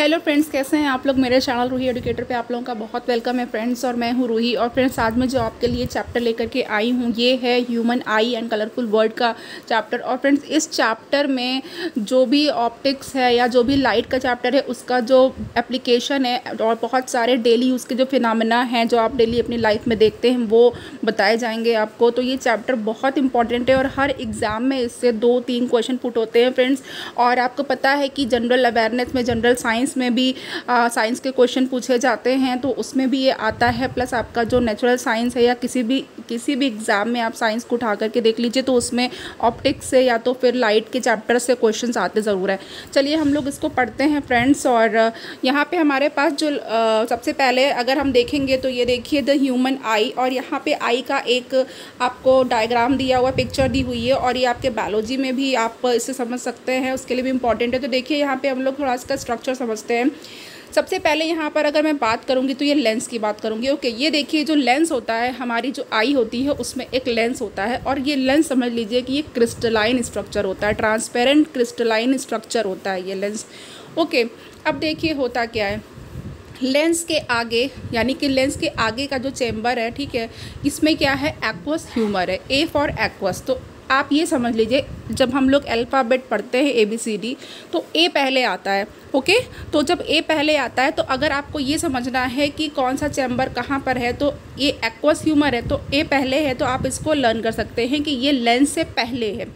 Hello friends, कैसे हैं आप लोग। मेरे चैनल रूही एडुकेटर पे आप लोगों का बहुत वेलकम है फ्रेंड्स। और मैं हूँ रूही। और फ्रेंड्स, आज मैं जो आपके लिए चैप्टर लेकर के आई हूँ ये है human I and colourful world का चैप्टर। और फ्रेंड्स, इस चैप्टर में जो भी ऑप्टिक्स है या जो भी लाइट का चैप्टर है उसका जो एप्लीकेशन है और बहुत सारे डेली यूज़ के जो फिनोमेना हैं जो आप डेली अपनी लाइफ में देखते हैं वो बताए जाएंगे आपको। तो ये चैप्टर बहुत इंपॉर्टेंट है और हर एग्ज़ाम में इससे 2-3 क्वेश्चन पुट होते हैं फ्रेंड्स। और आपको पता है कि जनरल अवेयरनेस में, जनरल साइंस में भी साइंस के क्वेश्चन पूछे जाते हैं तो उसमें भी ये आता है। प्लस आपका जो नेचुरल साइंस है या किसी भी एग्ज़ाम में आप साइंस को उठा करके देख लीजिए तो उसमें ऑप्टिक्स से या तो फिर लाइट के चैप्टर से क्वेश्चंस आते ज़रूर है। चलिए हम लोग इसको पढ़ते हैं फ्रेंड्स। और यहाँ पे हमारे पास जो सबसे पहले अगर हम देखेंगे तो ये देखिए द ह्यूमन आई। और यहाँ पे आई का एक आपको डायग्राम दिया हुआ, पिक्चर दी हुई है। और ये आपके बायोलॉजी में भी आप इसे समझ सकते हैं, उसके लिए भी इम्पॉर्टेंट है। तो देखिए यहाँ पे हम लोग थोड़ा इसका स्ट्रक्चर समझते हैं। सबसे पहले यहाँ पर अगर मैं बात करूँगी तो ये लेंस की बात करूँगी। ओके, ये देखिए जो लेंस होता है, हमारी जो आई होती है उसमें एक लेंस होता है। और ये लेंस समझ लीजिए कि ये क्रिस्टलाइन स्ट्रक्चर होता है, ट्रांसपेरेंट क्रिस्टलाइन स्ट्रक्चर होता है ये लेंस। ओके, अब देखिए होता क्या है। लेंस के आगे, यानी कि लेंस के आगे का जो चेम्बर है, ठीक है, इसमें क्या है, एक्वस ह्यूमर है, ए फॉर एक्वस। तो आप ये समझ लीजिए जब हम लोग अल्फ़ाबेट पढ़ते हैं ABCD तो ए पहले आता है। ओके, तो जब ए पहले आता है तो अगर आपको ये समझना है कि कौन सा चैम्बर कहाँ पर है तो ये एक्वस ह्यूमर है तो ए पहले है, तो आप इसको लर्न कर सकते हैं कि ये लेंस से पहले है।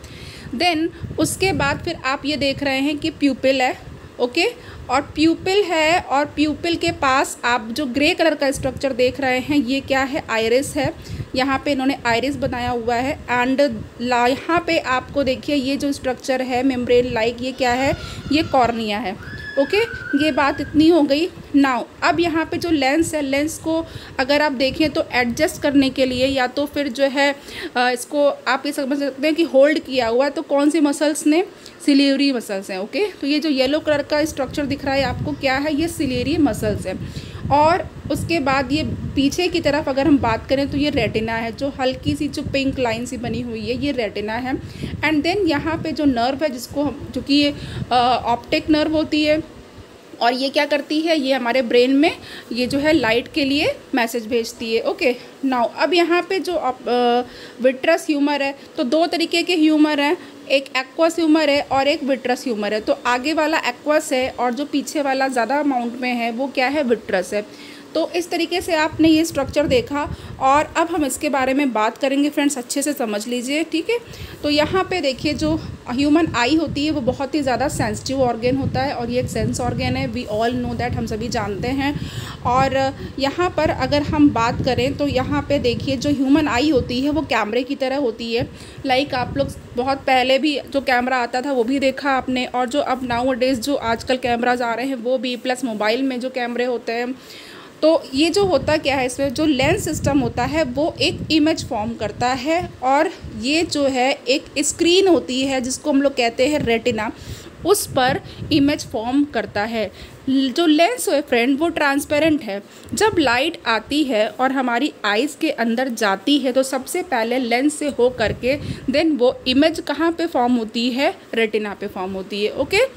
देन उसके बाद फिर आप ये देख रहे हैं कि प्यूपिल है। ओके, और प्यूपिल है और प्यूपिल के पास आप जो ग्रे कलर का स्ट्रक्चर देख रहे हैं ये क्या है, आइरिस है। यहाँ पे इन्होंने आइरिस बनाया हुआ है। एंड यहाँ पे आपको देखिए ये जो स्ट्रक्चर है मेम्ब्रेन लाइक, ये क्या है, ये कॉर्निया है। ओके, ये बात इतनी हो गई। नाउ अब यहाँ पे जो लेंस है, लेंस को अगर आप देखें तो एडजस्ट करने के लिए या तो फिर जो है इसको आप ये समझ सकते हैं कि होल्ड किया हुआ है तो कौन सी मसल्स ने, सिलियरी मसल्स हैं। ओके, तो ये जो येलो कलर का स्ट्रक्चर दिख रहा है आपको क्या है, ये सिलियरी मसल्स है। और उसके बाद ये पीछे की तरफ अगर हम बात करें तो ये रेटिना है, जो हल्की सी जो पिंक लाइन सी बनी हुई है ये रेटिना है। एंड देन यहाँ पे जो नर्व है जिसको हम, जो कि ये ऑप्टिक नर्व होती है और ये क्या करती है, ये हमारे ब्रेन में ये जो है लाइट के लिए मैसेज भेजती है। ओके, नाउ अब यहाँ पे जो विट्रस ह्यूमर है तो 2 तरीके के ह्यूमर हैं, एक एक्वस ह्यूमर है और एक विट्रस ह्यूमर है। तो आगे वाला एक्वस है और जो पीछे वाला ज़्यादा अमाउंट में है वो क्या है, विट्रस है। तो इस तरीके से आपने ये स्ट्रक्चर देखा और अब हम इसके बारे में बात करेंगे फ्रेंड्स, अच्छे से समझ लीजिए, ठीक है। तो यहाँ पे देखिए जो ह्यूमन आई होती है वो बहुत ही ज़्यादा सेंसिटिव ऑर्गन होता है और ये एक सेंस ऑर्गन है, वी ऑल नो दैट, हम सभी जानते हैं। और यहाँ पर अगर हम बात करें तो यहाँ पे देखिए जो ह्यूमन आई होती है वो कैमरे की तरह होती है। लाइक आप लोग बहुत पहले भी जो कैमरा आता था वो भी देखा आपने, और जो अब नाउ डेज़ जो आजकल कैमराज आ रहे हैं वो भी, प्लस मोबाइल में जो कैमरे होते हैं। तो ये जो होता क्या है, इसमें जो लेंस सिस्टम होता है वो एक इमेज फॉर्म करता है और ये जो है एक स्क्रीन होती है जिसको हम लोग कहते हैं रेटिना, उस पर इमेज फॉर्म करता है। जो लेंस है फ्रेंड वो ट्रांसपेरेंट है। जब लाइट आती है और हमारी आइज़ के अंदर जाती है तो सबसे पहले लेंस से हो करके देन वो इमेज कहाँ पे फॉर्म होती है, रेटिना पे फॉर्म होती है। ओके,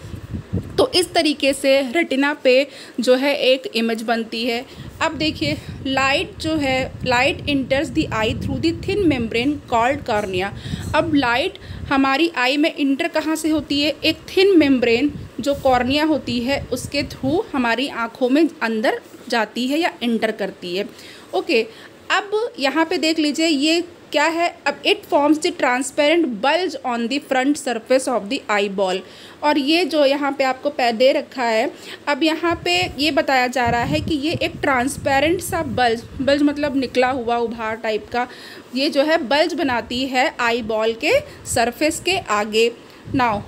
तो इस तरीके से रेटिना पे जो है एक इमेज बनती है। अब देखिए लाइट जो है, light इंटर्स the I through the thin membrane called cornea. अब लाइट हमारी आई में इंटर कहाँ से होती है, एक थिन मेम्ब्रेन जो कॉर्निया होती है उसके थ्रू हमारी आँखों में अंदर जाती है या इंटर करती है। ओके, अब यहाँ पे देख लीजिए ये क्या है, अब it forms the transparent bulge on the front surface of the eye ball. और ये जो यहाँ पे आपको दे रखा है, अब यहाँ पे ये बताया जा रहा है कि ये एक ट्रांसपेरेंट सा बल्ज, बल्ज मतलब निकला हुआ उभार टाइप का, ये जो है बल्ज बनाती है आई बॉल के सरफेस के आगे। नाउ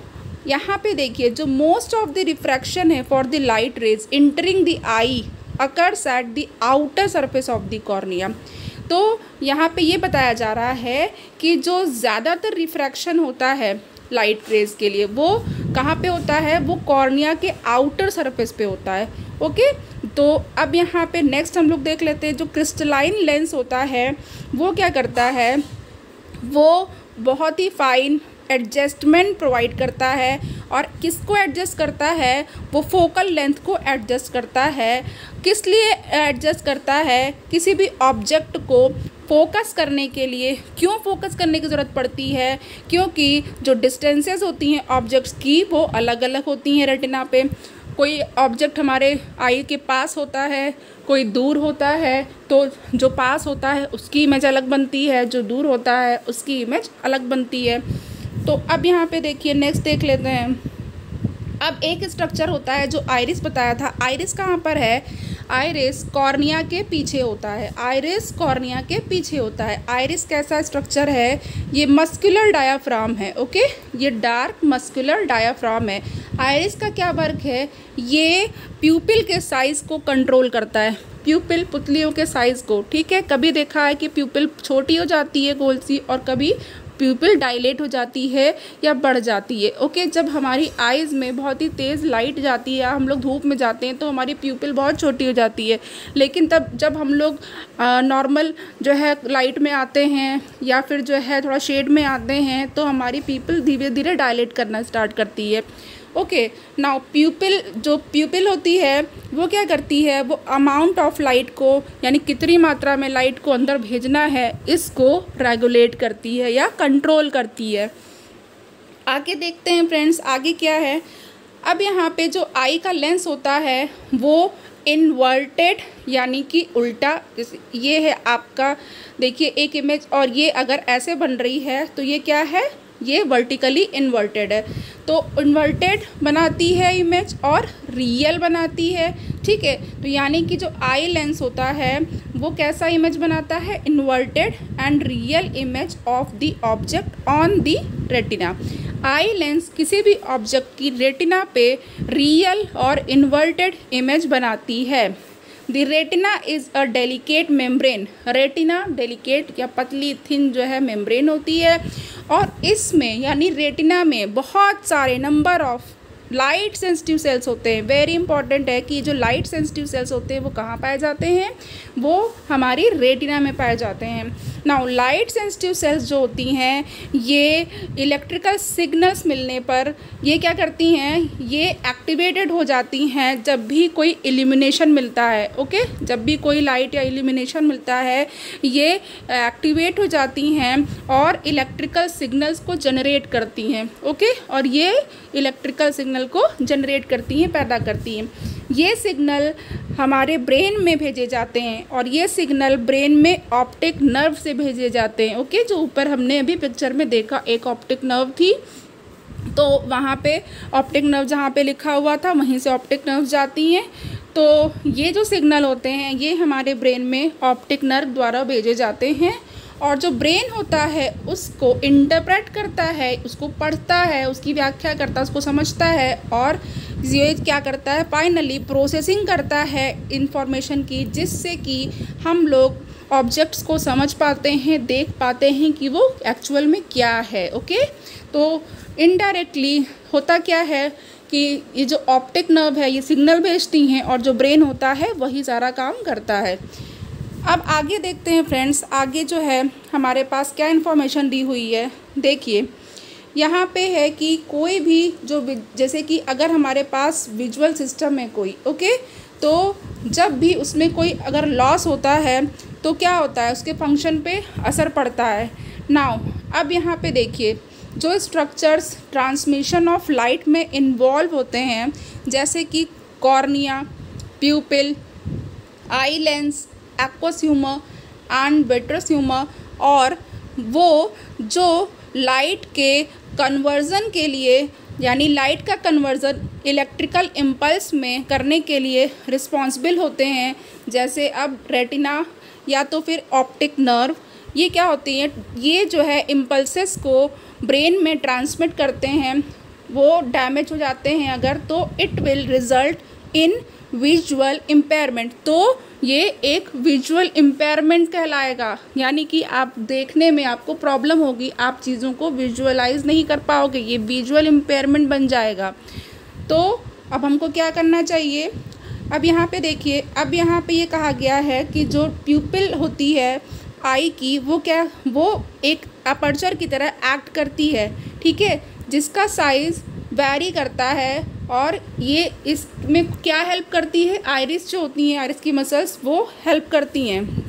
यहाँ पे देखिए जो मोस्ट ऑफ द रिफ्रैक्शन है for the light rays entering the eye occurs at the outer surface of the cornea. तो यहाँ पे ये बताया जा रहा है कि जो ज़्यादातर रिफ्रैक्शन होता है लाइट रेज के लिए वो कहाँ पे होता है, वो कॉर्निया के आउटर सरफेस पे होता है। ओके, तो अब यहाँ पे नेक्स्ट हम लोग देख लेते हैं जो क्रिस्टलाइन लेंस होता है वो क्या करता है, वो बहुत ही फाइन एडजस्टमेंट प्रोवाइड करता है। और किसको एडजस्ट करता है? वो फोकल लेंथ को एडजस्ट करता है। किस लिए एडजस्ट करता है? किसी भी ऑब्जेक्ट को फोकस करने के लिए। क्यों फोकस करने की ज़रूरत पड़ती है? क्योंकि जो डिस्टेंसेस होती हैं ऑब्जेक्ट्स की वो अलग अलग होती हैं रेटिना पे। कोई ऑब्जेक्ट हमारे आई के पास होता है, कोई दूर होता है, तो जो पास होता है उसकी इमेज अलग बनती है, जो दूर होता है उसकी इमेज अलग बनती है। तो अब यहाँ पे देखिए, नेक्स्ट देख लेते हैं। अब एक स्ट्रक्चर होता है जो आइरिस बताया था। आइरिस कहाँ पर है? आइरिस कॉर्निया के पीछे होता है। आइरिस कॉर्निया के पीछे होता है। आइरिस कैसा स्ट्रक्चर है? ये मस्कुलर डायाफ्राम है। ओके, ये डार्क मस्कुलर डायाफ्राम है। आइरिस का क्या वर्क है? ये प्यूपिल के साइज़ को कंट्रोल करता है। प्यूपिल, पुतलियों के साइज़ को, ठीक है। कभी देखा है कि प्यूपिल छोटी हो जाती है गोल सी, और कभी प्यूपिल डायलेट हो जाती है या बढ़ जाती है। ओके, जब हमारी आइज़ में बहुत ही तेज़ लाइट जाती है या हम लोग धूप में जाते हैं तो हमारी प्यूपिल बहुत छोटी हो जाती है। लेकिन तब जब हम लोग नॉर्मल जो है लाइट में आते हैं या फिर जो है थोड़ा शेड में आते हैं तो हमारी प्यूपिल धीरे धीरे डायलेट करना स्टार्ट करती है। ओके, नाउ प्यूपिल, जो प्यूपिल होती है वो क्या करती है? वो अमाउंट ऑफ लाइट को, यानी कितनी मात्रा में लाइट को अंदर भेजना है, इसको रेगुलेट करती है या कंट्रोल करती है। आगे देखते हैं फ्रेंड्स, आगे क्या है। अब यहाँ पे जो आई का लेंस होता है वो इन्वर्टेड, यानी कि उल्टा। जैसे ये है आपका, देखिए एक इमेज, और ये अगर ऐसे बन रही है तो ये क्या है? ये वर्टिकली इन्वर्टेड है। तो इन्वर्टेड बनाती है इमेज और रियल बनाती है, ठीक है। तो यानी कि जो आई लेंस होता है वो कैसा इमेज बनाता है? Inverted and real image of the object on the retina. Eye lens किसी भी ऑब्जेक्ट की रेटिना पे रियल और इन्वर्टेड इमेज बनाती है। The retina is a delicate membrane. Retina delicate या पतली थिन जो है मेम्ब्रेन होती है, और इसमें यानी रेटिना में बहुत सारे number of light sensitive sales होते हैं। वेरी इंपॉर्टेंट है कि जो लाइट सेंसिटिव सेल्स होते हैं वो कहाँ पाए जाते हैं? वो हमारी रेटिना में पाए जाते हैं। नाउ लाइट सेंसिटिव सेल्स जो होती हैं ये इलेक्ट्रिकल सिग्नल्स मिलने पर ये क्या करती हैं? ये एक्टिवेटेड हो जाती हैं जब भी कोई इल्यूमिनेशन मिलता है। ओके, जब भी कोई लाइट या इल्यूमिनेशन मिलता है ये एक्टिवेट हो जाती हैं और इलेक्ट्रिकल सिग्नल्स को जनरेट करती हैं। ओके, और ये इलेक्ट्रिकल सिग्नल को जनरेट करती हैं, पैदा करती हैं। ये सिग्नल हमारे ब्रेन में भेजे जाते हैं और ये सिग्नल ब्रेन में ऑप्टिक नर्व से भेजे जाते हैं। ओके, जो ऊपर हमने अभी पिक्चर में देखा एक ऑप्टिक नर्व थी, तो वहाँ पे ऑप्टिक नर्व जहाँ पे लिखा हुआ था वहीं से ऑप्टिक नर्व जाती हैं। तो ये जो सिग्नल होते हैं ये हमारे ब्रेन में ऑप्टिक नर्व द्वारा भेजे जाते हैं, और जो ब्रेन होता है उसको इंटरप्रेट करता है, उसको पढ़ता है, उसकी व्याख्या करता है, उसको समझता है, और ये क्या करता है? फाइनली प्रोसेसिंग करता है इंफॉर्मेशन की, जिससे कि हम लोग ऑब्जेक्ट्स को समझ पाते हैं, देख पाते हैं कि वो एक्चुअल में क्या है। ओके, तो इनडायरेक्टली होता क्या है कि ये जो ऑप्टिक नर्व है ये सिग्नल भेजती हैं और जो ब्रेन होता है वही सारा काम करता है। अब आगे देखते हैं फ्रेंड्स, आगे जो है हमारे पास क्या इन्फॉर्मेशन दी हुई है। देखिए यहाँ पे है कि कोई भी जो, जैसे कि अगर हमारे पास विजुअल सिस्टम है कोई, ओके, तो जब भी उसमें कोई अगर लॉस होता है तो क्या होता है? उसके फंक्शन पे असर पड़ता है। नाउ अब यहाँ पे देखिए जो स्ट्रक्चर्स ट्रांसमिशन ऑफ लाइट में इन्वॉल्व होते हैं, जैसे कि cornea, प्यूपिल, eye lens, aqueous humour and vitreous humour, और वो जो लाइट के कन्वर्ज़न के लिए, यानी लाइट का कन्वर्ज़न इलेक्ट्रिकल इम्पल्स में करने के लिए रिस्पॉन्सिबल होते हैं। जैसे अब रेटिना या तो फिर ऑप्टिक नर्व, ये क्या होती हैं? ये जो है इम्पल्सेस को ब्रेन में ट्रांसमिट करते हैं। वो डैमेज हो जाते हैं अगर, तो it will result in visual impairment. तो ये एक विजुअल इम्पेयरमेंट कहलाएगा, यानी कि आप देखने में आपको प्रॉब्लम होगी, आप चीज़ों को विजुअलाइज नहीं कर पाओगे, ये विजुअल इम्पेयरमेंट बन जाएगा। तो अब हमको क्या करना चाहिए? अब यहाँ पे देखिए, अब यहाँ पे ये कहा गया है कि जो प्यूपिल होती है आई की, वो क्या, वो एक अपर्चर की तरह एक्ट करती है, ठीक है, जिसका साइज़ वैरी करता है। और ये इसमें क्या हेल्प करती है, आइरिस जो होती हैं, आइरिस की मसल्स वो हेल्प करती हैं।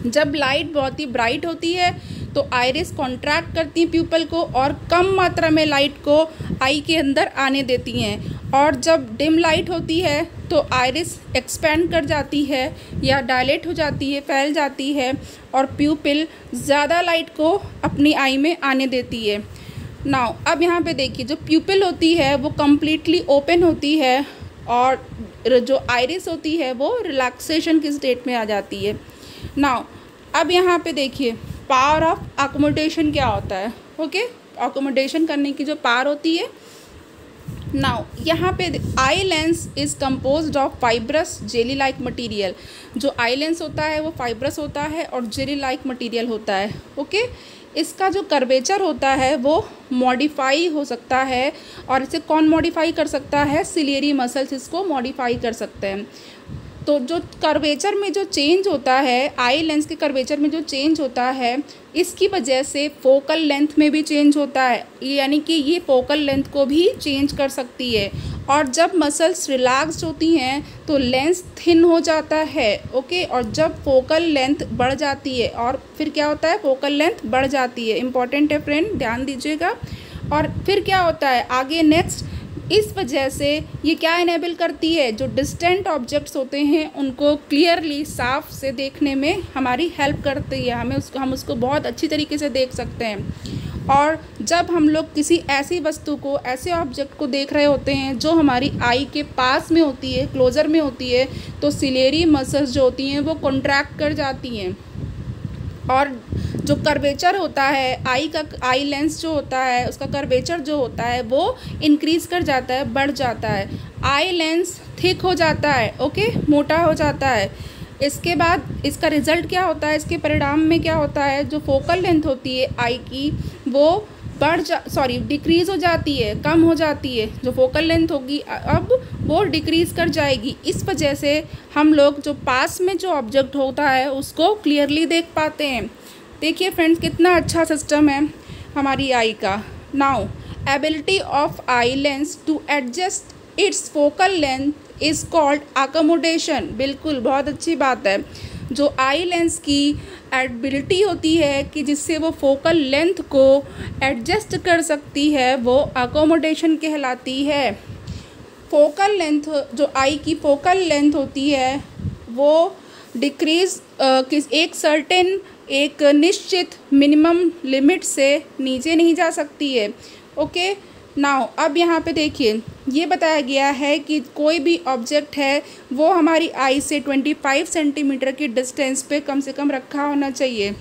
जब लाइट बहुत ही ब्राइट होती है तो आइरिस कॉन्ट्रैक्ट करती हैं प्यूपल को और कम मात्रा में लाइट को आई के अंदर आने देती हैं। और जब डिम लाइट होती है तो आइरिस एक्सपेंड कर जाती है या डायलेट हो जाती है, फैल जाती है और प्यूपिल ज़्यादा लाइट को अपनी आई में आने देती है। नाउ अब यहाँ पे देखिए, जो प्यूपिल होती है वो कम्प्लीटली ओपन होती है और जो आइरिस होती है वो रिलैक्सेशन की स्टेट में आ जाती है। नाउ अब यहाँ पे देखिए, पावर ऑफ अकोमोडेशन क्या होता है। ओके, अकोमोडेशन करने की जो पावर होती है। नाउ यहाँ पे eye lens is composed of fibrous jelly like material. जो आई लेंस होता है वो फाइब्रस होता है और जेली लाइक मटीरियल होता है। ओके, इसका जो कर्वेचर होता है वो मॉडिफाई हो सकता है। और इसे कौन मॉडिफाई कर सकता है, सिलियरी मसल्स इसको मॉडिफाई कर सकते हैं। तो जो कर्वेचर में जो चेंज होता है, आई लेंस के कर्वेचर में जो चेंज होता है, इसकी वजह से फोकल लेंथ में भी चेंज होता है, यानी कि ये फोकल लेंथ को भी चेंज कर सकती है। और जब मसल्स रिलैक्स्ड होती हैं तो लेंस थिन हो जाता है। ओके, और जब फोकल लेंथ बढ़ जाती है, और फिर क्या होता है, फोकल लेंथ बढ़ जाती है। इंपॉर्टेंट है फ्रेंड, ध्यान दीजिएगा। और फिर क्या होता है आगे नेक्स्ट, इस वजह से ये क्या इनेबल करती है, जो डिस्टेंट ऑब्जेक्ट्स होते हैं उनको क्लियरली साफ से देखने में हमारी हेल्प करती है। हम उसको बहुत अच्छी तरीके से देख सकते हैं। और जब हम लोग किसी ऐसी वस्तु को, ऐसे ऑब्जेक्ट को देख रहे होते हैं जो हमारी आई के पास में होती है, क्लोज़र में होती है, तो सिलेरी मसल्स जो होती हैं वो कॉन्ट्रैक्ट कर जाती हैं। और जो कर्वेचर होता है आई लेंस जो होता है, उसका कर्वेचर जो होता है वो इंक्रीज़ कर जाता है, बढ़ जाता है। आई लेंस थिक हो जाता है, ओके, मोटा हो जाता है। इसके बाद इसका रिज़ल्ट क्या होता है, इसके परिणाम में क्या होता है, जो फोकल लेंथ होती है आई की वो डिक्रीज़ हो जाती है, कम हो जाती है। जो फोकल लेंथ होगी अब वो डिक्रीज़ कर जाएगी। इस वजह से हम लोग जो पास में जो ऑब्जेक्ट होता है उसको क्लियरली देख पाते हैं। देखिए फ्रेंड्स, कितना अच्छा सिस्टम है हमारी आई का। Now ability of eye lens to adjust its focal length is called accommodation. बिल्कुल, बहुत अच्छी बात है। जो आई लेंस की एबिलिटी होती है कि जिससे वो फोकल लेंथ को एडजस्ट कर सकती है, वो अकोमोडेशन कहलाती है। फोकल लेंथ, जो आई की फोकल लेंथ होती है वो डिक्रीज़ एक निश्चित मिनिमम लिमिट से नीचे नहीं जा सकती है। ओके, नाउ अब यहाँ पे देखिए, ये बताया गया है कि कोई भी ऑब्जेक्ट है वो हमारी आई से 25 सेंटीमीटर की डिस्टेंस पे कम से कम रखा होना चाहिए।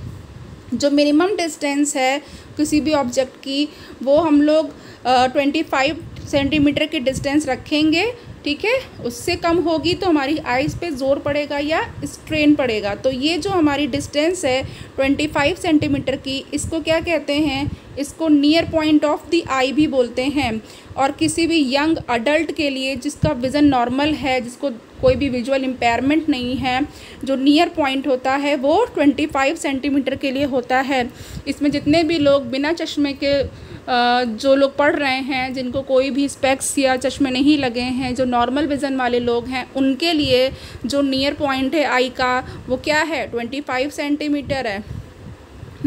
जो मिनिमम डिस्टेंस है किसी भी ऑब्जेक्ट की वो हम लोग 25 सेंटीमीटर की डिस्टेंस रखेंगे, ठीक है। उससे कम होगी तो हमारी आइज़ पे ज़ोर पड़ेगा या स्ट्रेन पड़ेगा। तो ये जो हमारी डिस्टेंस है 25 सेंटीमीटर की, इसको क्या कहते हैं, इसको नियर पॉइंट ऑफ द आई भी बोलते हैं। और किसी भी यंग अडल्ट के लिए जिसका विज़न नॉर्मल है, जिसको कोई भी विजुअल इम्पेयरमेंट नहीं है, जो नियर पॉइंट होता है वो 25 सेंटीमीटर के लिए होता है। इसमें जितने भी लोग बिना चश्मे के जो लोग पढ़ रहे हैं, जिनको कोई भी स्पेक्स या चश्मे नहीं लगे हैं, जो नॉर्मल विज़न वाले लोग हैं, उनके लिए जो नियर पॉइंट है आई का वो क्या है, 25 सेंटीमीटर है।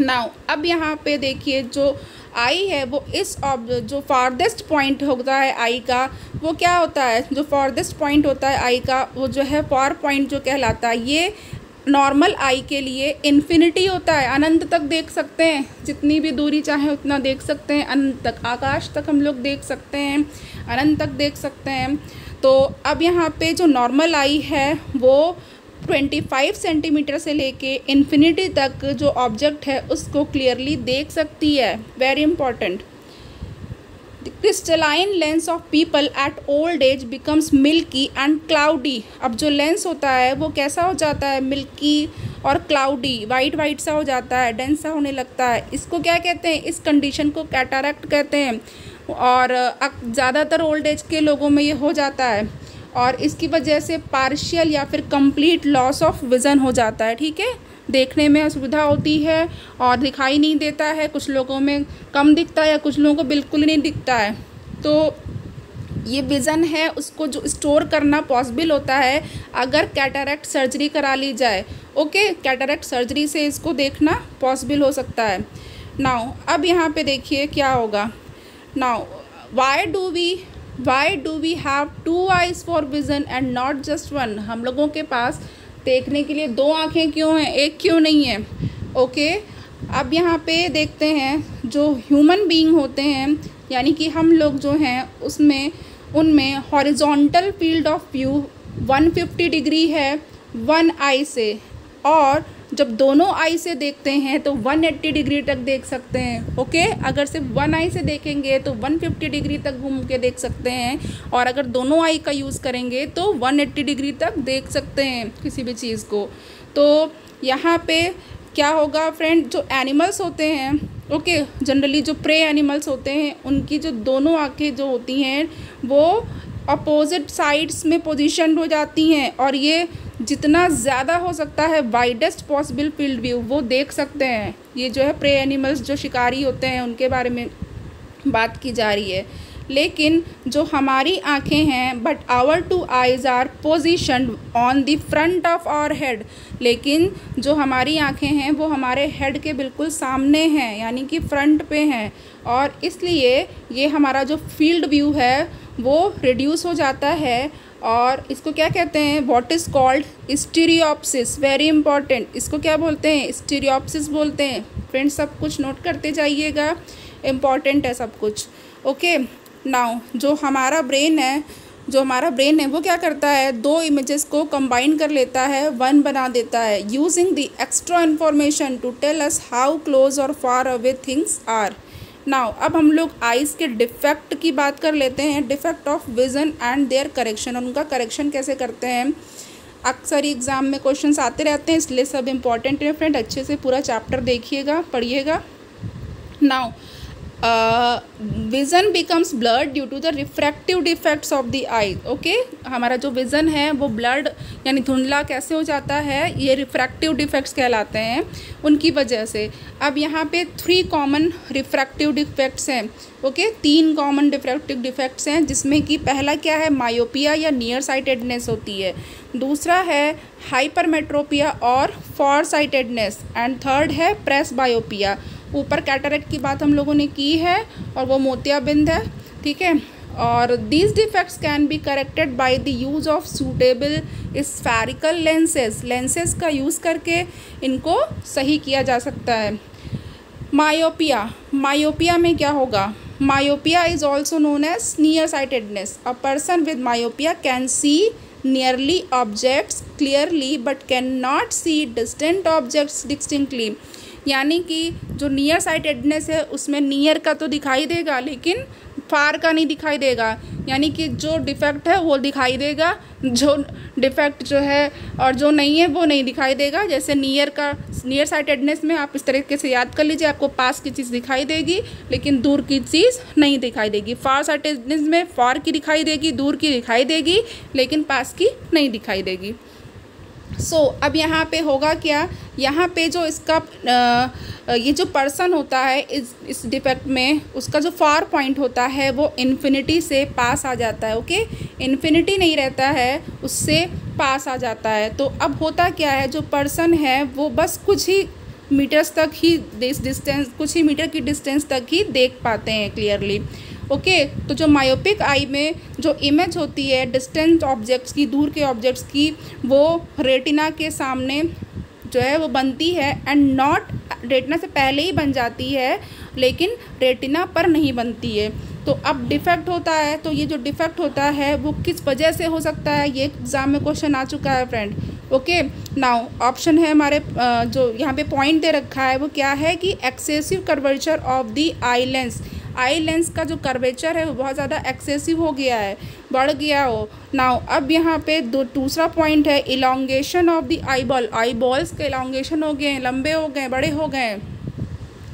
नाउ अब यहाँ पे देखिए, जो आई है वो जो फारदेस्ट पॉइंट होता है आई का वो क्या होता है, जो फारदेस्ट पॉइंट होता है आई का वो जो है फार पॉइंट जो कहलाता है, ये नॉर्मल आई के लिए इन्फिनिटी होता है। अनंत तक देख सकते हैं, जितनी भी दूरी चाहे उतना देख सकते हैं, अनंत तक, आकाश तक हम लोग देख सकते हैं, अनंत तक देख सकते हैं। तो अब यहाँ पे जो नॉर्मल आई है वो 25 सेंटीमीटर से लेके इन्फिनिटी तक जो ऑब्जेक्ट है उसको क्लियरली देख सकती है। Very important. The crystalline lens of people at old age becomes milky and cloudy। अब जो लेंस होता है वो कैसा हो जाता है, मिल्की और क्लाउडी, वाइट सा हो जाता है, डेंस सा होने लगता है। इसको क्या कहते हैं, इस कंडीशन को कैटरैक्ट कहते हैं। और ज़्यादातर ओल्ड एज के लोगों में ये हो जाता है और इसकी वजह से पार्शियल या फिर कंप्लीट लॉस ऑफ विज़न हो जाता है, ठीक है। देखने में असुविधा होती है और दिखाई नहीं देता है, कुछ लोगों में कम दिखता है या कुछ लोगों को बिल्कुल नहीं दिखता है। तो ये विज़न है उसको जो स्टोर करना पॉसिबल होता है अगर कैटरेक्ट सर्जरी करा ली जाए। ओके, कैटरेक्ट सर्जरी से इसको देखना पॉसिबल हो सकता है। नाउ अब यहाँ पे देखिए क्या होगा। Now why do we have 2 eyes for vision and not just 1? हम लोगों के पास देखने के लिए 2 आँखें क्यों हैं, एक क्यों नहीं है? ओके, अब यहाँ पे देखते हैं जो ह्यूमन बीइंग होते हैं यानी कि हम लोग जो हैं उनमें horizontal field of view 150 degree है 1 आई से, और जब दोनों आई से देखते हैं तो 180 डिग्री तक देख सकते हैं। ओके, अगर सिर्फ 1 आई से देखेंगे तो 150 डिग्री तक घूम के देख सकते हैं, और अगर दोनों आई का यूज़ करेंगे तो 180 डिग्री तक देख सकते हैं किसी भी चीज़ को। तो यहाँ पे क्या होगा फ्रेंड, जो एनिमल्स होते हैं, ओके, जनरली जो प्रे एनिमल्स होते हैं उनकी जो दोनों आँखें जो होती हैं वो अपोजिट साइड्स में पोजीशन हो जाती हैं, और ये जितना ज़्यादा हो सकता है वाइडेस्ट पॉसिबल फील्ड व्यू वो देख सकते हैं। ये जो है प्रे एनिमल्स जो शिकारी होते हैं उनके बारे में बात की जा रही है। लेकिन जो हमारी आँखें हैं, but our 2 eyes are positioned on the front of our head, लेकिन जो हमारी आँखें हैं वो हमारे हेड के बिल्कुल सामने हैं यानी कि फ्रंट पे हैं, और इसलिए ये हमारा जो फील्ड व्यू है वो रिड्यूस हो जाता है, और इसको क्या कहते हैं, what is called stereopsis. Very important, इसको क्या बोलते हैं, स्टीरियोप्सिस बोलते हैं। फ्रेंड्स सब कुछ नोट करते जाइएगा, इम्पॉर्टेंट है सब कुछ। ओके, नाउ जो हमारा ब्रेन है वो क्या करता है, 2 इमेजेस को कंबाइन कर लेता है, 1 बना देता है, using the extra information to tell us how close or far away things are. Now अब हम लोग आइज़ के डिफेक्ट की बात कर लेते हैं, defect of vision and their correction, उनका करेक्शन कैसे करते हैं। अक्सर एग्ज़ाम में क्वेश्चंस आते रहते हैं, इसलिए सब इम्पॉर्टेंट है फ्रेंड, अच्छे से पूरा चैप्टर देखिएगा, पढ़िएगा। Now vision becomes blurred due to the refractive defects of the eye. Okay, हमारा जो विज़न है वो ब्लर्ड यानी धुंधला कैसे हो जाता है, ये रिफ्रैक्टिव डिफेक्ट्स कहलाते हैं उनकी वजह से। अब यहाँ पे 3 कॉमन रिफ्रैक्टिव डिफेक्ट्स हैं। ओके, 3 कॉमन रिफ्रैक्टिव डिफेक्ट्स हैं, जिसमें कि पहला क्या है, मायोपिया या नियर साइटेडनेस होती है, दूसरा है हाइपरमेट्रोपिया और फॉर साइटेडनेस, एंड थर्ड है प्रेस बायोपिया। ऊपर कैटरेक्ट की बात हम लोगों ने की है और वो मोतियाबिंद है, ठीक है। और these defects can be corrected by the use of suitable spherical lenses का यूज़ करके इनको सही किया जा सकता है। मायोपिया में क्या होगा, myopia is also known as near sightedness. A person with myopia can see nearly objects clearly but can not see distant objects distinctly. यानी कि जो नियर साइटेडनेस है उसमें नियर का तो दिखाई देगा लेकिन फार का नहीं दिखाई देगा, यानी कि जो डिफेक्ट है वो दिखाई देगा, जो डिफेक्ट जो है और जो नहीं है वो नहीं दिखाई देगा। जैसे नियर साइटेडनेस में आप इस तरीके से याद कर लीजिए, आपको पास की चीज़ दिखाई देगी लेकिन दूर की चीज़ नहीं दिखाई देगी। फार साइटेडनेस में फार की दिखाई देगी, दूर की दिखाई देगी लेकिन पास की नहीं दिखाई देगी। अब यहाँ पे होगा क्या, यहाँ पे जो इसका ये जो पर्सन होता है इस डिफेक्ट में, उसका जो फार पॉइंट होता है वो इन्फिनिटी से पास आ जाता है। ओके, इन्फिनिटी नहीं रहता है, उससे पास आ जाता है। तो अब होता क्या है, जो पर्सन है वो बस कुछ ही मीटर्स तक ही कुछ ही मीटर की डिस्टेंस तक ही देख पाते हैं क्लियरली। ओके, तो जो मायोपिक आई में जो इमेज होती है डिस्टेंट ऑब्जेक्ट्स की, दूर के ऑब्जेक्ट्स की, वो रेटिना के सामने जो है वो बनती है, एंड नॉट रेटिना से पहले ही बन जाती है लेकिन रेटिना पर नहीं बनती है। तो अब डिफेक्ट होता है, तो ये जो डिफेक्ट होता है वो किस वजह से हो सकता है, ये एग्ज़ाम में क्वेश्चन आ चुका है फ्रेंड। ओके, नाउ ऑप्शन है हमारे जो यहाँ पे पॉइंट दे रखा है वो क्या है कि excessive curvature of the eye lens का जो कर्वेचर है वो बहुत ज़्यादा एक्सेसिव हो गया है, बढ़ गया हो। नाउ अब यहाँ पे दूसरा पॉइंट है elongation of the I balls के इलॉन्गेशन हो गए हैं, लंबे हो गए, बड़े हो गए।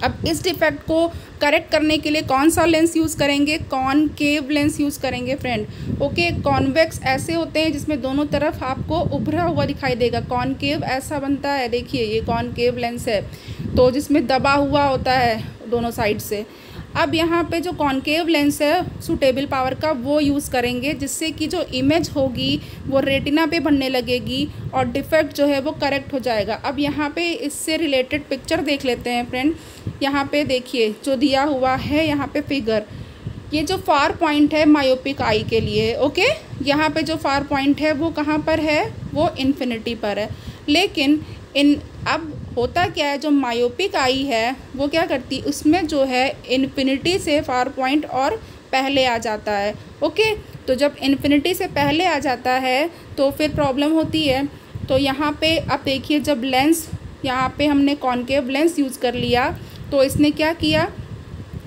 अब इस डिफेक्ट को करेक्ट करने के लिए कौन सा लेंस यूज़ करेंगे, कॉनकेव लेंस यूज़ करेंगे फ्रेंड। ओके, कॉन्वेक्स ऐसे होते हैं जिसमें दोनों तरफ आपको उभरा हुआ दिखाई देगा, कॉनकेव ऐसा बनता है, देखिए ये कॉनकेव लेंस है तो जिसमें दबा हुआ होता है दोनों साइड से। अब यहाँ पे जो कॉनकेव लेंस है सूटेबल पावर का वो यूज़ करेंगे, जिससे कि जो इमेज होगी वो रेटिना पे बनने लगेगी और डिफेक्ट जो है वो करेक्ट हो जाएगा। अब यहाँ पे इससे रिलेटेड पिक्चर देख लेते हैं फ्रेंड। यहाँ पे देखिए जो दिया हुआ है यहाँ पे फिगर, ये जो फार पॉइंट है मायोपिक आई के लिए। ओके, यहाँ पे जो फार पॉइंट है वो कहाँ पर है, वो इन्फिनिटी पर है। लेकिन अब होता क्या है, जो मायोपिक आई है वो क्या करती, उसमें जो है इन्फिनिटी से फार पॉइंट और पहले आ जाता है। ओके, तो जब इन्फिनिटी से पहले आ जाता है तो फिर प्रॉब्लम होती है। तो यहाँ पे अब देखिए, जब लेंस यहाँ पे हमने कॉनकेव लेंस यूज़ कर लिया तो इसने क्या किया,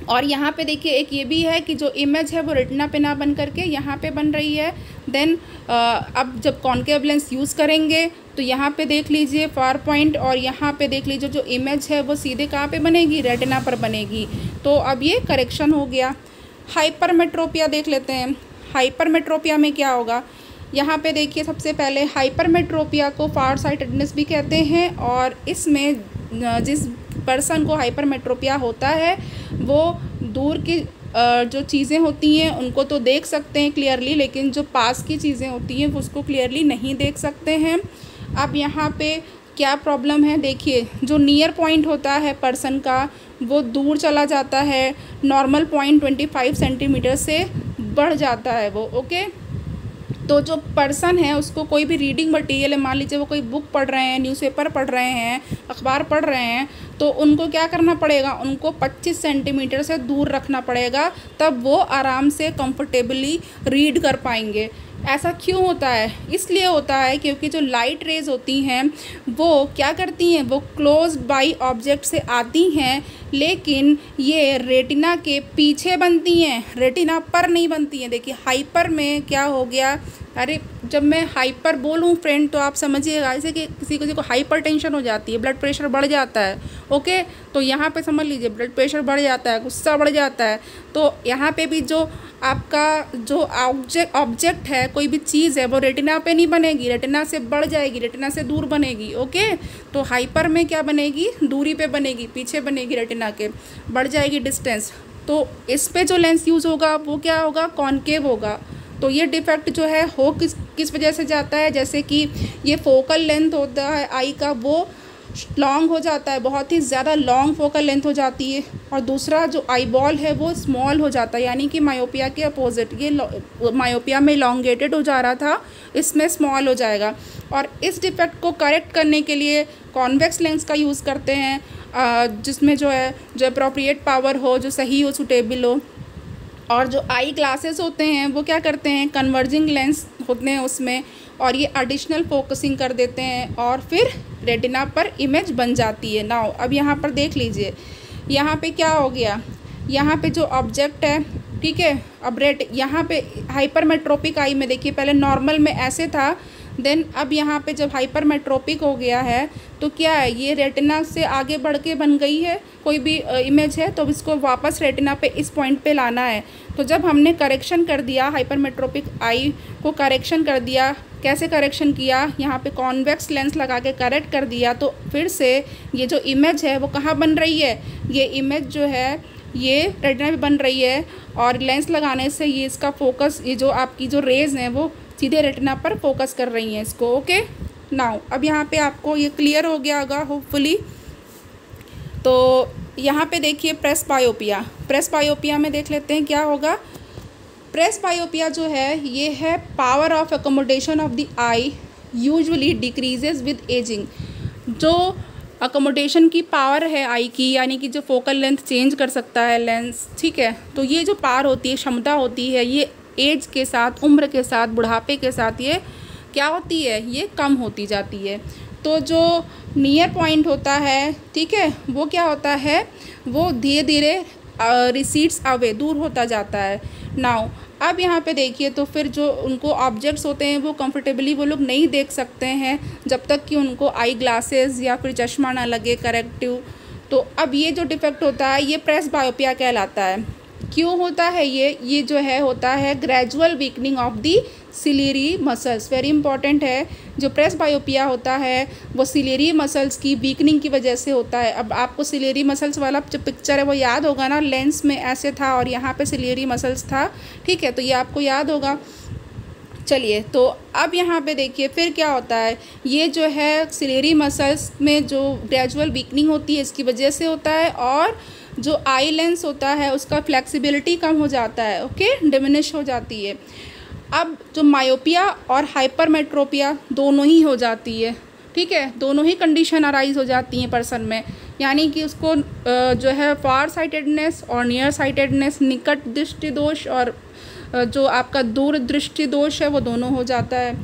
और यहाँ पे देखिए एक ये भी है कि जो इमेज है वो रेटिना पे ना बन करके यहाँ पे बन रही है। देन अब जब कॉनकेव लेंस यूज़ करेंगे तो यहाँ पे देख लीजिए फार पॉइंट, और यहाँ पे देख लीजिए जो इमेज है वो सीधे कहाँ पे बनेगी, रेटिना पर बनेगी। तो अब ये करेक्शन हो गया। हाइपरमेट्रोपिया देख लेते हैं। हाइपरमेट्रोपिया में क्या होगा, यहाँ पे देखिए सबसे पहले हाइपरमेट्रोपिया को फार साइटेडनेस भी कहते हैं, और इसमें जिस पर्सन को हाइपरमेट्रोपिया होता है वो दूर की जो चीज़ें होती हैं उनको तो देख सकते हैं क्लियरली, लेकिन जो पास की चीज़ें होती हैं वो उसको क्लियरली नहीं देख सकते हैं। अब यहाँ पे क्या प्रॉब्लम है, देखिए जो नियर पॉइंट होता है पर्सन का वो दूर चला जाता है, नॉर्मल पॉइंट 25 सेंटीमीटर से बढ़ जाता है वो। ओके, तो जो पर्सन है उसको कोई भी रीडिंग मटेरियल है, मान लीजिए वो कोई बुक पढ़ रहे हैं, न्यूज़पेपर पढ़ रहे हैं, अखबार पढ़ रहे हैं, तो उनको क्या करना पड़ेगा, उनको 25 सेंटीमीटर से दूर रखना पड़ेगा, तब वो आराम से कंफर्टेबली रीड कर पाएंगे। ऐसा क्यों होता है, इसलिए होता है क्योंकि जो लाइट रेज होती हैं वो क्या करती हैं, वो क्लोज बाई ऑब्जेक्ट से आती हैं, लेकिन ये रेटिना के पीछे बनती हैं, रेटिना पर नहीं बनती हैं। देखिए हाइपर में क्या हो गया, अरे जब मैं हाइपर बोलूँ फ्रेंड तो आप समझिएगा, जैसे कि किसी को हाइपर टेंशन हो जाती है, ब्लड प्रेशर बढ़ जाता है। ओके, तो यहाँ पे समझ लीजिए ब्लड प्रेशर बढ़ जाता है, गुस्सा बढ़ जाता है, तो यहाँ पे भी जो आपका जो ऑब्जेक्ट है, कोई भी चीज़ है, वो रेटिना पे नहीं बनेगी, रेटिना से बढ़ जाएगी, रेटिना से दूर बनेगी। ओके, तो हाइपर में क्या बनेगी, दूरी पे बनेगी, पीछे बनेगी, रेटिना के बढ़ जाएगी डिस्टेंस। तो इस पे जो लेंस यूज़ होगा वो क्या होगा, कॉनकेव होगा। तो ये डिफेक्ट जो है हो किस वजह से जाता है, जैसे कि ये फोकल लेंथ होता है आई का वो लॉन्ग हो जाता है, बहुत ही ज़्यादा लॉन्ग फोकल लेंथ हो जाती है, और दूसरा जो आई बॉल है वो स्मॉल हो जाता है, यानी कि मायोपिया के अपोजिट, ये मायोपिया में इलॉन्गेटेड हो जा रहा था, इसमें स्मॉल हो जाएगा। और इस डिफेक्ट को करेक्ट करने के लिए कॉन्वेक्स लेंस का यूज़ करते हैं, जिसमें जो है जो अप्रोप्रिएट पावर हो, जो सही हो, सूटेबल हो। और जो आई ग्लासेस होते हैं वो क्या करते हैं, कन्वर्जिंग लेंस होते हैं उसमें, और ये एडिशनल फोकसिंग कर देते हैं और फिर रेटिना पर इमेज बन जाती है। नाउ अब यहाँ पर देख लीजिए, यहाँ पे क्या हो गया, यहाँ पे जो ऑब्जेक्ट है, ठीक है, अब यहाँ पे हाइपरमेट्रोपिक आई में देखिए पहले नॉर्मल में ऐसे था, देन अब यहाँ पे जब हाइपरमेट्रोपिक हो गया है तो क्या है, ये रेटिना से आगे बढ़ के बन गई है कोई भी इमेज है, तो इसको वापस रेटिना पे इस पॉइंट पे लाना है। तो जब हमने करेक्शन कर दिया, हाइपरमेट्रोपिक आई को करेक्शन कर दिया, कैसे करेक्शन किया, यहाँ पे कॉन्वेक्स लेंस लगा के करेक्ट कर दिया, तो फिर से ये जो इमेज है वो कहाँ बन रही है, ये इमेज जो है ये रेटिना पे बन रही है, और लेंस लगाने से ये इसका फोकस, ये जो आपकी जो रेज हैं वो सीधे रेटिना पर फोकस कर रही हैं इसको। ओके, नाउ अब यहाँ पे आपको ये क्लियर हो गया होगा होपफुली। तो यहाँ पे देखिए प्रेस बायोपिया, प्रेस बायोपिया में देख लेते हैं क्या होगा। प्रेस बायोपिया जो है ये है power of accommodation of the I usually decreases with ageing. जो अकोमोडेशन की पावर है आई की, यानी कि जो फोकल लेंथ चेंज कर सकता है लेंस, ठीक है, तो ये जो पावर होती है, क्षमता होती है, ये एज के साथ, उम्र के साथ, बुढ़ापे के साथ ये क्या होती है, ये कम होती जाती है। तो जो नियर पॉइंट होता है, ठीक है, वो क्या होता है, वो धीरे धीरे रिसीड्स अवे, दूर होता जाता है। नाउ अब यहाँ पे देखिए, तो फिर जो उनको ऑब्जेक्ट्स होते हैं वो कंफर्टेबली वो लोग नहीं देख सकते हैं जब तक कि उनको आई ग्लासेस या फिर चश्मा ना लगे करेक्टिव, तो अब ये जो डिफेक्ट होता है ये प्रेस बायोपिया कहलाता है। क्यों होता है ये जो है होता है gradual weakening of the ciliary muscles. Very important है, जो प्रेस बायोपिया होता है वो सिलियरी मसल्स की वीकनिंग की वजह से होता है। अब आपको सिलियरी मसल्स वाला जो पिक्चर है वो याद होगा ना, लेंस में ऐसे था और यहाँ पे सिलियरी मसल्स था, ठीक है, तो ये आपको याद होगा। चलिए, तो अब यहाँ पे देखिए फिर क्या होता है, ये जो है सिलियरी मसल्स में जो ग्रेजुअल वीकनिंग होती है इसकी वजह से होता है, और जो आई लेंस होता है उसका फ्लेक्सिबिलिटी कम हो जाता है, ओके, डिमिनिश हो जाती है। अब जो मायोपिया और हाइपरमेट्रोपिया दोनों ही हो जाती है, ठीक है, दोनों ही कंडीशन अराइज हो जाती हैं पर्सन में, यानी कि उसको जो है फार साइटेडनेस और नियर साइटेडनेस, निकट दृष्टि दोष और जो आपका दूर दृष्टि दोष है वो दोनों हो जाता है।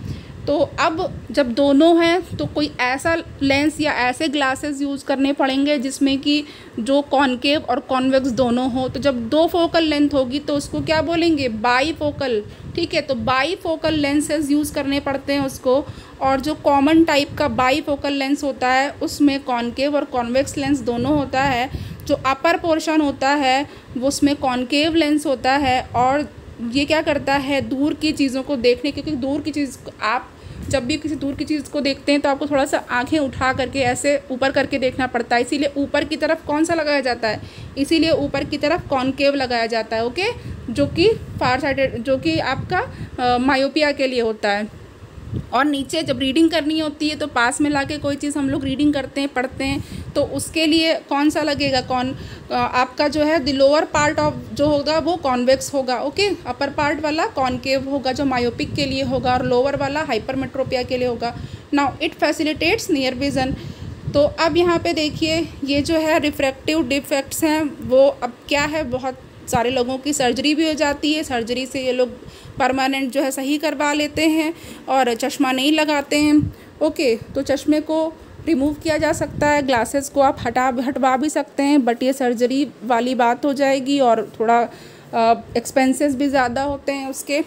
तो अब जब दोनों हैं तो कोई ऐसा लेंस या ऐसे ग्लासेस यूज़ करने पड़ेंगे जिसमें कि जो कॉनकेव और कॉन्वेक्स दोनों हो। तो जब दो फोकल लेंथ होगी तो उसको क्या बोलेंगे, बाई फोकल, ठीक है, तो बाई फोकल लेंसेज यूज़ करने पड़ते हैं उसको। और जो कॉमन टाइप का बाई फोकल लेंस होता है उसमें कॉनकेव और कॉन्वेक्स लेंस दोनों होता है। जो अपर पोर्शन होता है वो उसमें कॉनकेव लेंस होता है, और ये क्या करता है, दूर की चीज़ों को देखने, क्योंकि दूर की चीज़ आप जब भी किसी दूर की चीज़ को देखते हैं तो आपको थोड़ा सा आंखें उठा करके ऐसे ऊपर करके देखना पड़ता है, इसीलिए ऊपर की तरफ कौन सा लगाया जाता है, इसीलिए ऊपर की तरफ कॉनकेव लगाया जाता है, ओके, जो कि फार साइडेड, जो कि आपका मायोपिया के लिए होता है। और नीचे जब रीडिंग करनी होती है तो पास में लाके कोई चीज़ हम लोग रीडिंग करते हैं, पढ़ते हैं, तो उसके लिए कौन सा लगेगा, आपका जो है द लोअर पार्ट ऑफ जो होगा वो कॉन्वेक्स होगा, ओके, अपर पार्ट वाला कॉनकेव होगा जो मायोपिक के लिए होगा, और लोअर वाला हाइपरमेट्रोपिया के लिए होगा। Now it facilitates near vision. तो अब यहाँ पे देखिए ये जो है रिफ्रैक्टिव डिफेक्ट्स हैं वो अब क्या है, बहुत सारे लोगों की सर्जरी भी हो जाती है, सर्जरी से ये लोग परमानेंट जो है सही करवा लेते हैं और चश्मा नहीं लगाते हैं, ओके, तो चश्मे को रिमूव किया जा सकता है, ग्लासेस को आप हटवा भी सकते हैं, बट ये सर्जरी वाली बात हो जाएगी और थोड़ा एक्सपेंसेस भी ज़्यादा होते हैं उसके,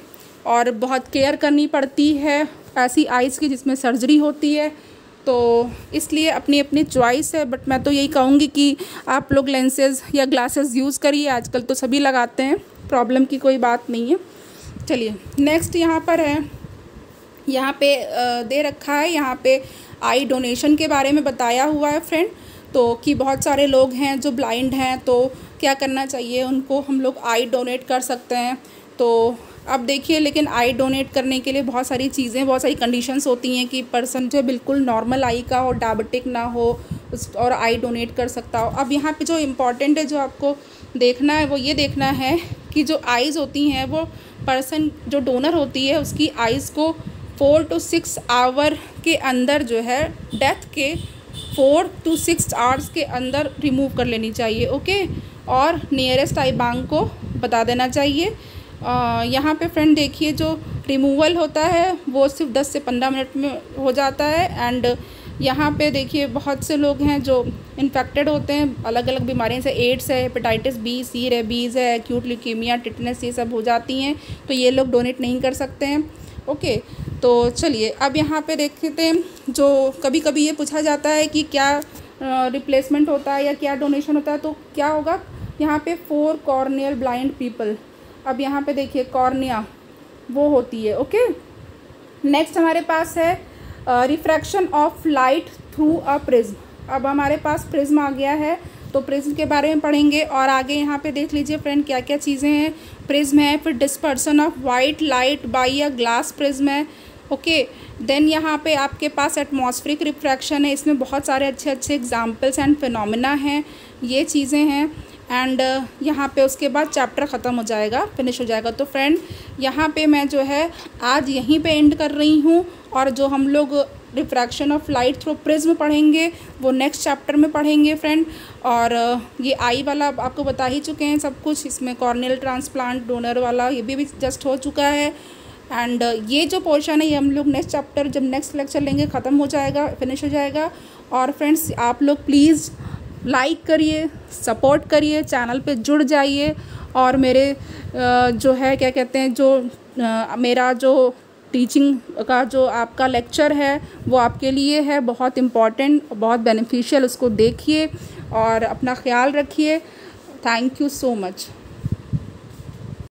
और बहुत केयर करनी पड़ती है ऐसी आइज़ की जिसमें सर्जरी होती है। तो इसलिए अपनी अपनी चॉइस है, बट मैं तो यही कहूँगी कि आप लोग लेंसेज या ग्लासेस यूज़ करिए, आजकल तो सभी लगाते हैं, प्रॉब्लम की कोई बात नहीं है। चलिए नेक्स्ट यहाँ पर है, यहाँ पे दे रखा है, यहाँ पे आई डोनेशन के बारे में बताया हुआ है फ्रेंड। तो कि बहुत सारे लोग हैं जो ब्लाइंड हैं, तो क्या करना चाहिए उनको, हम लोग आई डोनेट कर सकते हैं। तो अब देखिए, लेकिन आई डोनेट करने के लिए बहुत सारी चीज़ें, बहुत सारी कंडीशंस होती हैं कि पर्सन जो बिल्कुल नॉर्मल आई का हो, डायबिटिक ना हो, और आई डोनेट कर सकता हो। अब यहाँ पे जो इम्पॉर्टेंट है जो आपको देखना है वो ये देखना है कि जो आइज़ होती हैं वो पर्सन जो डोनर होती है उसकी आइज़ को 4 to 6 आवर के अंदर जो है डेथ के 4 to 6 आवर्स के अंदर रिमूव कर लेनी चाहिए, ओके, और नियरेस्ट आई बैंक को बता देना चाहिए। यहाँ पे फ्रेंड देखिए जो रिमूवल होता है वो सिर्फ 10 से 15 मिनट में हो जाता है। एंड यहाँ पे देखिए बहुत से लोग हैं जो इन्फेक्टेड होते हैं अलग अलग बीमारियों से, एड्स है, हेपेटाइटिस बी, सी, रेबीज़ है, एक्यूट ल्यूकीमिया, टिटनेस, ये सब हो जाती हैं, तो ये लोग डोनेट नहीं कर सकते हैं, ओके। तो चलिए अब यहाँ पे देखते हैं, जो कभी कभी ये पूछा जाता है कि क्या रिप्लेसमेंट होता है या क्या डोनेशन होता है, तो क्या होगा यहाँ पे 4 कॉर्नियल ब्लाइंड पीपल। अब यहाँ पे देखिए कॉर्निया वो होती है, ओके। नेक्स्ट हमारे पास है refraction of light through a prism. अब हमारे पास प्रिज्म आ गया है, तो प्रिज्म के बारे में पढ़ेंगे, और आगे यहाँ पे देख लीजिए फ्रेंड क्या क्या चीज़ें हैं। प्रिज्म है, फिर dispersion of white light by a glass prism है, ओके। देन यहाँ पे आपके पास एटमॉस्फेरिक रिफ्रैक्शन है, इसमें बहुत सारे अच्छे अच्छे एग्जाम्पल्स एंड फिनोमिना हैं, ये चीज़ें हैं। एंड यहाँ पे उसके बाद चैप्टर ख़त्म हो जाएगा, फिनिश हो जाएगा। तो फ्रेंड यहाँ पे मैं जो है आज यहीं पे एंड कर रही हूँ, और जो हम लोग refraction of light through prism पढ़ेंगे वो नेक्स्ट चैप्टर में पढ़ेंगे फ्रेंड। और ये आई वाला आपको बता ही चुके हैं सब कुछ, इसमें कॉर्नियल ट्रांसप्लांट डोनर वाला ये भी जस्ट हो चुका है। एंड ये जो पोर्शन है ये हम लोग नेक्स्ट चैप्टर जब नेक्स्ट लेक्चर लेंगे ख़त्म हो जाएगा, फिनिश हो जाएगा। और फ्रेंड्स आप लोग प्लीज़ लाइक करिए, सपोर्ट करिए, चैनल पे जुड़ जाइए, और मेरे जो है क्या कहते हैं, जो मेरा जो टीचिंग का जो आपका लेक्चर है वो आपके लिए है बहुत इम्पॉर्टेंट, बहुत बेनिफिशियल, उसको देखिए और अपना ख्याल रखिए। Thank you so much.